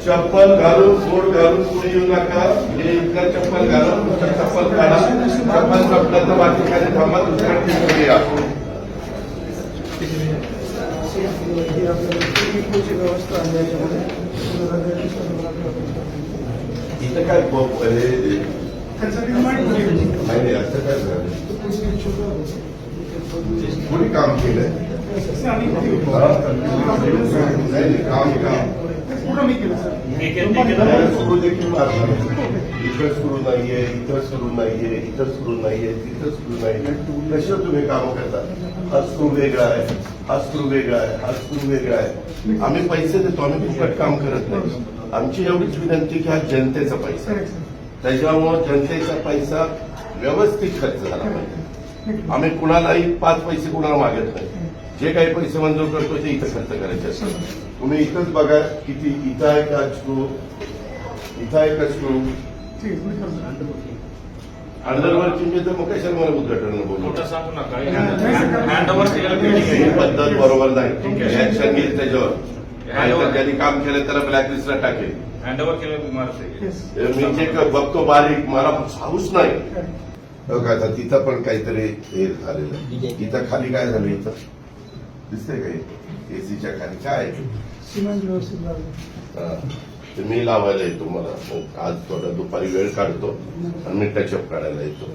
चप्पल घालून बोट घालून पुढे येऊ नका. हे इथलं चप्पल घालून दुसरं चप्पल काढा. चप्पल संपलं तर बाकी खाली थांबा. दुसऱ्या टीममध्ये या. इथं काय नाही असं काय झालं. कोणी काम केलंय. काम सुरू देखील मारणार. इथं सुरू नाहीये, इथं सुरू नाहीये, इथं सुरू नाहीये, तिथं सुरू नाहीये. कशा तुम्ही काम करता. हा स्क्रू वेगळा आहे, हा स्क्रू वेगळा आहे, हा स्क्रू वेगळा आहे. आम्ही पैसे देतो, आम्ही फुकट काम करत नाही. आमची एवढीच विनंती की हा जनतेचा पैसा, त्याच्यामुळे जनतेचा पैसा व्यवस्थित खर्च झाला पाहिजे. आम्ही कुणालाही 5 पैसे कुणाला मागत नाही. जे काही पैसे मंजूर करतो ते इथं खर्च करायचे असतात. तुम्ही इथंच बघा किती. इथं आहे का स्क्रू, इथं आहे का स्क्रू. अंडरवर्किंग तर मग कशाला मला उद्घाटन बोलू पद्धत बरोबर नाही. ऍक्शन घेईल त्याच्यावर. ज्यांनी काम केलं त्याला ब्लॅकलिस्टला टाकेल. हँडओव्हर केलं मी जे बघतो बारीक मला हाऊस नाही. बघा तिथं पण काहीतरी हे झालेलं. इथं खाली काय झालं. इथं दिसतंय काय एसीच्या खाली काय सिमेंट व्यवस्थित लागलं. ते मी लावायला येतो. मला आज थोडा दुपारी वेळ काढतो आणि मी टचअप काढायला येतो.